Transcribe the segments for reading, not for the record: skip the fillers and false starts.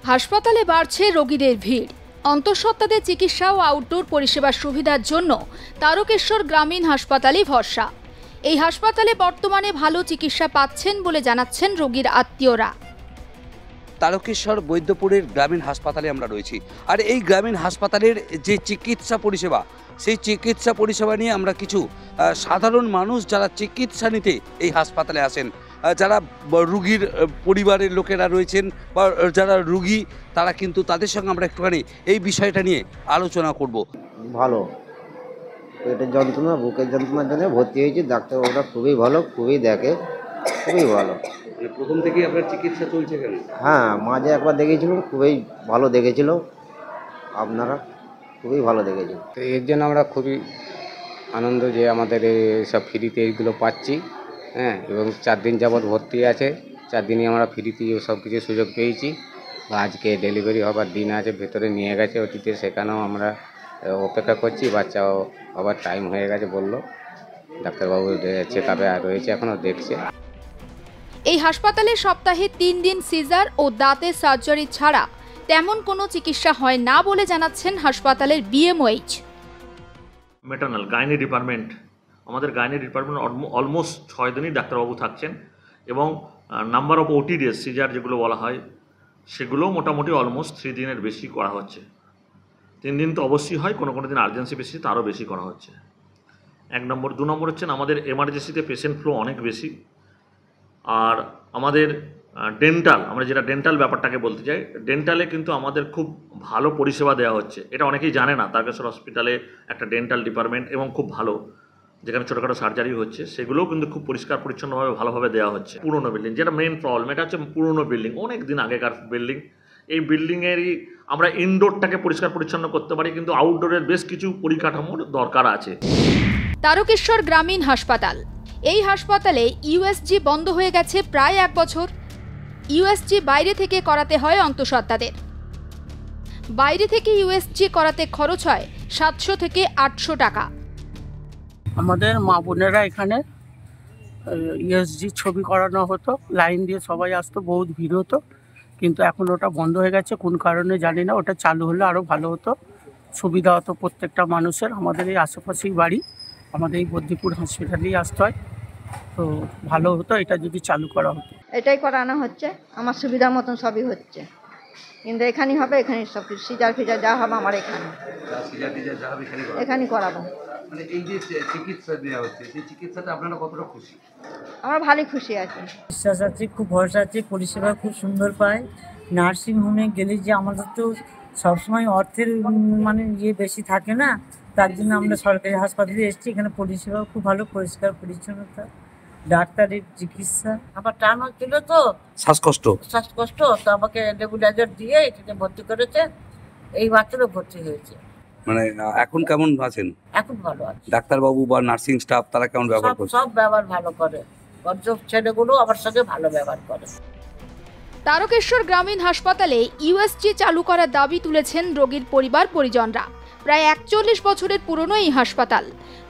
হাসপাতালে বাড়ছে রোগীদের ভিড়। অন্তঃসত্ত্বাদের চিকিৎসা ও আউটডোর পরিষেবার সুবিধার জন্য তারকেশ্বর গ্রামীণ হাসপাতালই ভরসা। এই হাসপাতালে বর্তমানে ভালো চিকিৎসা পাচ্ছেন বলে জানাচ্ছেন রোগীর আত্মীয়রা। তারকেশ্বর বৈদ্যপুরের গ্রামীণ হাসপাতালে আমরা রয়েছি, আর এই গ্রামীণ হাসপাতালের যে চিকিৎসা পরিষেবা, সেই চিকিৎসা পরিষেবা নিয়ে আমরা কিছু সাধারণ মানুষ যারা চিকিৎসা নিতে এই হাসপাতালে আসেন, যারা রুগীর পরিবারের লোকেরা রয়েছেন বা যারা রুগী, তারা কিন্তু তাদের সঙ্গে আমরা একটুখানি এই বিষয়টা নিয়ে আলোচনা করব। ভালো, পেটের যন্ত্রণা, বুকের যন্ত্রণার জন্য ভর্তি হয়েছি। ডাক্তারবাবুরা খুবই ভালো, খুবই দেখে, খুবই ভালো। প্রথম থেকেই আপনার চিকিৎসা চলছে কেন? হ্যাঁ, মাঝে একবার দেখেছিলাম, খুবই ভালো দেখেছিল, আপনারা খুবই ভালো দেখেছেন। তো এর জন্য আমরা খুবই আনন্দ যে আমাদের সব ফ্রিতে এইগুলো পাচ্ছি। হ্যাঁ, এবং 4 দিন যাবৎ ভর্তি আছে, 4 দিনই আমরা ফ্রিতে সব কিছু সুযোগ পেয়েছি। আজকে ডেলিভারি হবার দিন আছে, ভেতরে নিয়ে গেছে অতীতে, সেখানেও আমরা অপেক্ষা করছি। বাচ্চাও আবার টাইম হয়ে গেছে বললো, ডাক্তারবাবু চেক আপে রয়েছে, এখনও দেখছে। এই হাসপাতালে সপ্তাহে 3 দিন সিজার ও দাঁতের সার্জারি ছাড়া তেমন কোনো চিকিৎসা হয় না বলে জানাচ্ছেন হাসপাতালের বিএমওএইচ। ম্যাটার্নাল গাইনি ডিপার্টমেন্ট, আমাদের গাইনি ডিপার্টমেন্ট অলমোস্ট 6 দিনই ডাক্তারবাবু থাকছেন, এবং নাম্বার অফ ওটিডিএস সিজার যেগুলো বলা হয় সেগুলোও মোটামুটি অলমোস্ট 3 দিনের বেশি করা হচ্ছে। 3 দিন তো অবশ্যই হয়, কোনো দিন আর্জেন্সি বেশি, তারও বেশি করা হচ্ছে। 1 নম্বর। 2 নম্বর হচ্ছেন আমাদের এমার্জেন্সিতে পেশেন্ট ফ্লো অনেক বেশি। আর আমাদের ডেন্টাল, আমরা যেটা ডেন্টাল ব্যাপারটাকে বলতে চাই, ডেন্টালে কিন্তু আমাদের খুব ভালো পরিষেবা দেওয়া হচ্ছে। এটা অনেকেই জানে না, তারকেশ্বর হসপিটালে একটা ডেন্টাল ডিপার্টমেন্ট এবং খুব ভালো, যেখানে ছোটোখাটো সার্জারি হচ্ছে, সেগুলোও কিন্তু খুব পরিষ্কার পরিচ্ছন্নভাবে ভালোভাবে দেওয়া হচ্ছে। পুরনো বিল্ডিং, যেটা মেন প্রবলেম, এটা হচ্ছে পুরনো বিল্ডিং, অনেক দিন আগেকার বিল্ডিং। এই বিল্ডিংয়েরই আমরা ইনডোরটাকে পরিষ্কার পরিচ্ছন্ন করতে পারি, কিন্তু আউটডোরের বেশ কিছু পরিকাঠামোর দরকার আছে। তারকেশ্বর গ্রামীণ হাসপাতাল, এই হাসপাতালে ইউএসজি বন্ধ হয়ে গেছে প্রায় 1 বছর। ইউএসজি বাইরে থেকে করাতে হয় অন্তঃসত্ত্বাদের। বাইরে থেকে ইউএসজি করাতে খরচ হয় 700 থেকে 800 টাকা। আমাদের মা বোনেরা এখানে ইউএসজি ছবি করানো হতো, লাইন দিয়ে সবাই আসতো, বহুত ভিড় হতো, কিন্তু এখন ওটা বন্ধ হয়ে গেছে। কোন কারণে জানি না, ওটা চালু হলে আরও ভালো হতো, সুবিধা হতো প্রত্যেকটা মানুষের। আমাদের এই আশেপাশেই বাড়ি, আমাদের এই বদ্রীপুর হসপিটালেই আসতে হয়, তো ভালো হতো এটা যদি চালু করা হতো। এটাই করানো হচ্ছে, আমার সুবিধা মতন সবই হচ্ছে, কিন্তু এখানেই হবে, এখানে সব কিছু সিজার ফিজার যা হবে আমার এখানেই করাবো। মানে এই যে চিকিৎসা দেওয়া হচ্ছে, সেই চিকিৎসাটা আপনারা কতটা খুশি? আমরা ভালোই খুশি আছি, বিশ্বাস আছে, খুব ভরসা আছে, পরিষেবা খুব সুন্দর পায়। নার্সিং হোমে গেলে যে আমাদের তো সবসময় অর্থের মানে বেশি থাকে না, তার জন্য আমরা সরকারি হাসপাতালে এসেছি। এখানে পরিষেবা খুব ভালো, পরিষ্কার পরিচ্ছন্নতা, ডাক্তারের চিকিৎসা। আমার টান হচ্ছিল তো, শ্বাসকষ্ট, তো আমাকে নেবুলাইজার দিয়ে এখানে ভর্তি করেছে। এই বাচ্চারও ভর্তি হয়েছে। মানে এখন কেমন আছেন? এখন ভালো আছে। ডাক্তারবাবু বা নার্সিং স্টাফ তারা কেমন ব্যবহার করে? সব ব্যবহার ভালো করে, ছেলেগুলো আমার সঙ্গে ভালো ব্যবহার করে। তারকেশ্বর গ্রামীণ হাসপাতালে ইউএসজি চালু করার দাবি তুলেছেন রোগীর পরিবার পরিজনরা। প্রায় 41 বছরের পুরনো এই হাসপাতাল,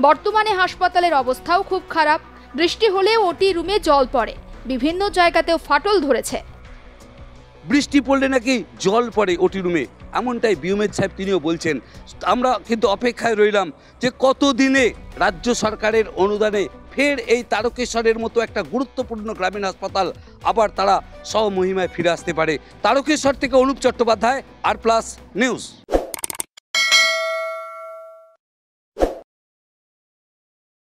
বর্তমানে হাসপাতালের অবস্থাও খুব খারাপ। বৃষ্টি হলে ওটি রুমে জল পড়ে, বিভিন্ন জায়গাতেও ফাটল ধরেছে। বৃষ্টি পড়লে নাকি জল পড়ে ওটি রুমে, এমনটাই বিউমেদ সাহেব তিনিও বলছেন। আমরা কিন্তু অপেক্ষায় রইলাম যে কতদিনে রাজ্য সরকারের অনুদানে ফের এই তারকেশ্বরের মতো একটা গুরুত্বপূর্ণ গ্রামীণ হাসপাতাল আবার তারা স্বমহিমায় ফিরে আসতে পারে। তারকেশ্বর থেকে অনুপ চট্টোপাধ্যায়, আর প্লাস নিউজ।